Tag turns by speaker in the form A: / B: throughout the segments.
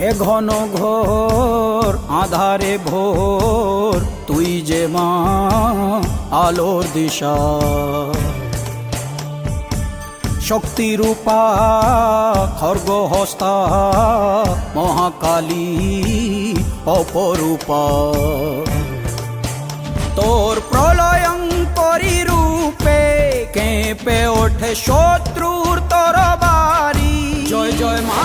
A: এ ঘন ঘোর আধারে ভোর তুই যে মা আলোর দিশা, শক্তিরূপা খর্গহস্তা মহাকালী অপরূপা। তোর প্রলয়ঙ্করী রূপে কেঁপে ওঠে শত্রুর তরবারি। জয় জয় মা,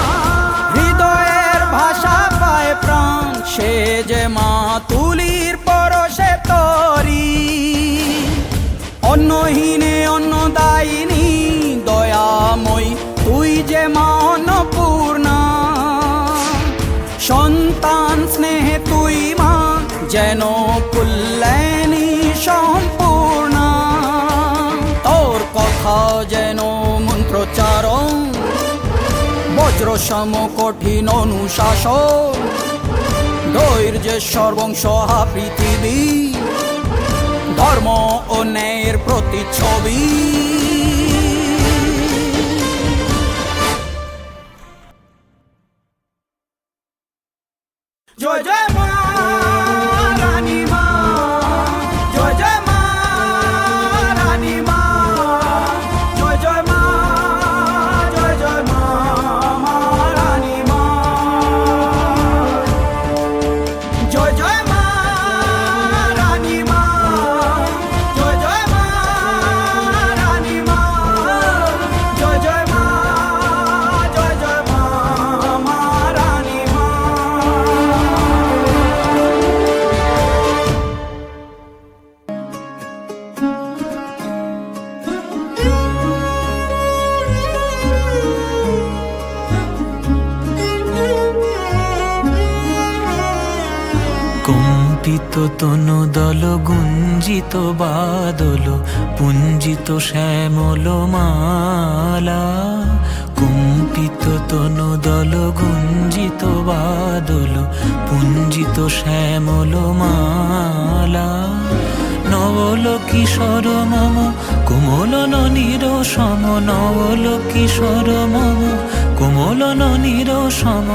A: হৃদয়ের ভাষা পায় প্রাণ, সে যে মা তুলির পরশে তরি। অন্নহীনে অন্নদায়িনী দয়াময়ী, তুই যে মা অন্নপূর্ণা। সন্তান স্নেহে তুই মা যেন কল্যাণী সম্পূর্ণা। তোর কথা যেন মন্ত্রোচ্চারণ, বজ্র সম কঠিন অনুশাসন। ধৈর্যের সর্বংসহা পৃথিবী, ধর্ম ও ন্যায়ের প্রতিচ্ছবি। জয় জয় মা রানী মা, জয় জয় মা রানী মা, জয় জয় মা, জয় জয় মা রানী মা, জয় জয় মা রানী মা, জয় জয় মা রানী মা, জয় জয় মা, জয় জয় মা রানী মা।
B: কম্পিত তনু দল গুঞ্জিত বাদল পুঞ্জিত শ্যামল মালা। কম্পিত তনু দল গুঞ্জিত বাদল পুঞ্জিত শ্যামল মালা। নবল কিশোর মম কোমলন নিরসম, নবল কিশোর মম কোমলন নিরসম।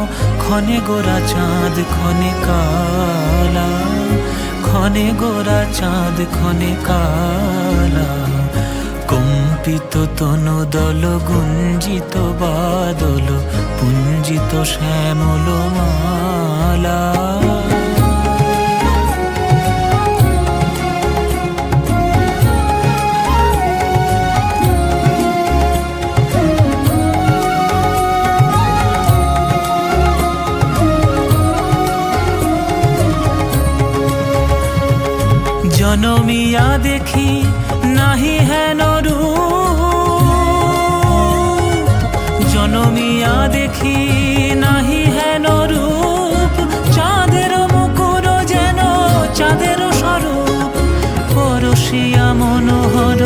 B: ক্ষণে গোরা চাঁদ ক্ষণে কালা, ক্ষণে গোরা চাঁদ ক্ষণে কালা। কম্পিত তনু দল গুঞ্জিত বাদল পুঞ্জিত শ্যামল মালা। জনমিয়া দেখি নাহি হেন রূপ, জনমিয়া দেখি নাহি হেন রূপ। চাঁদের মুকুর যেন চাঁদের স্বরূপ, পরশিয়া মনোহর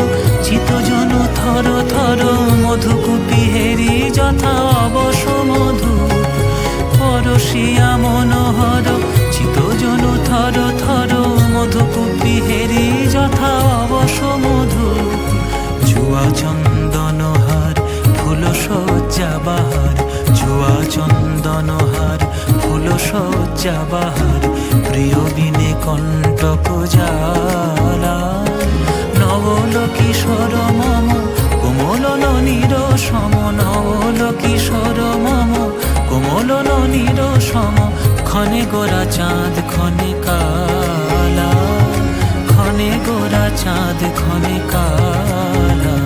B: চিতজন থর থর। মধুকুপি হেরি যথা অবশ মধু, পরশিয়া মনোহর চিতজন থর থর। মধুকুপি হেরি যথা অবশ মধু। জুয়া চন্দনহার ফুল সজ্জা বাহার, জুয়া চন্দনহার ফুল সজ্জা বাহার। প্রিয় বিনে কণ্টক জ্বালা। নবল কিশোর মম কোমলন নিরসম, নবল কিশোর মম কোমলন নিরসম। ক্ষণে গোরা চাঁদ ক্ষণে কালা, ক্ষণে গোরা চাঁদ ক্ষণে কালা।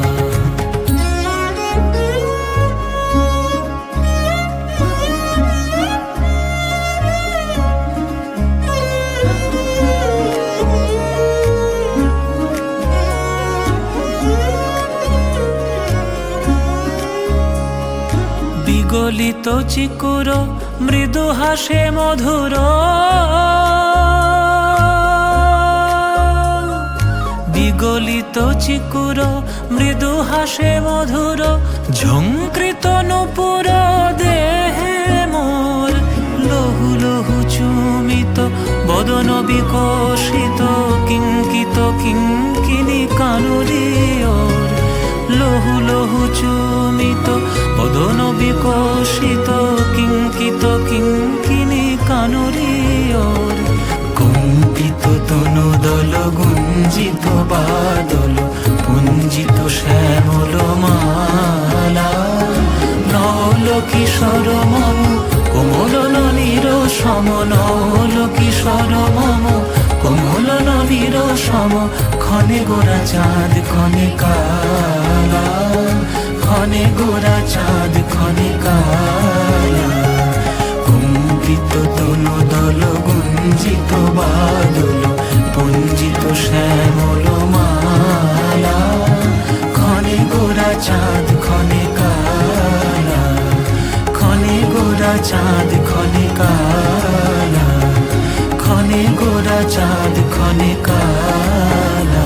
B: বিগলিত চিকুর মৃদু হাসে মধুর, বিগলিত চিকুর মৃদু হাসে মধুর। ঝঙ্কৃত নূপুর দেহে মোর, লহু লহু চুমিত বদন বিকশিত। কিঙ্কিত কিঙ্কিনি কানুরি ওর, লহু লহু চুমিত বদন বিকশিত। কিঙ্কিত কিঙ্কিনি ভানুরিওর কম্পিত তনুদল গুঞ্জিত বাদল পুঞ্জিত শ্যামল মালা নল কিশোর মম কোমল ননীর সম নল কিশোর মম কোমল ননীর সম ক্ষণে গোরা চাঁদ ক্ষণে কালা ক্ষণে গোরা চাঁদ ক্ষণে কালা কম্পিত তনুদল গুঞ্জিত বাদল পুঞ্জিত শ্যামল মালা ক্ষণে গোরা চাঁদ ক্ষণে কালা ক্ষণে গোরা চাঁদ ক্ষণে কালা ক্ষণে গোরা চাঁদ ক্ষণে কালা।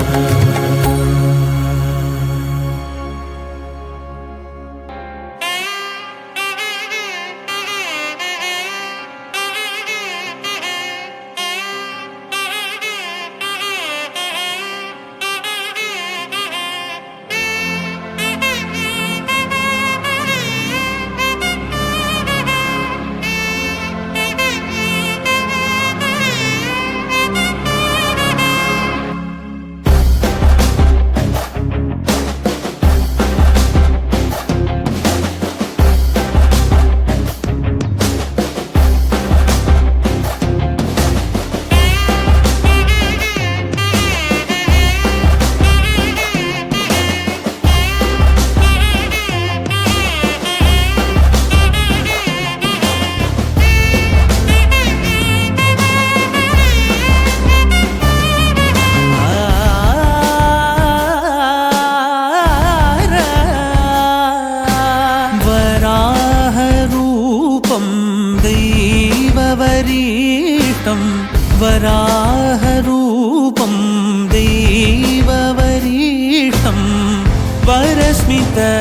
B: वराहरूपं दैववरीष्टं वरस्मितवदनं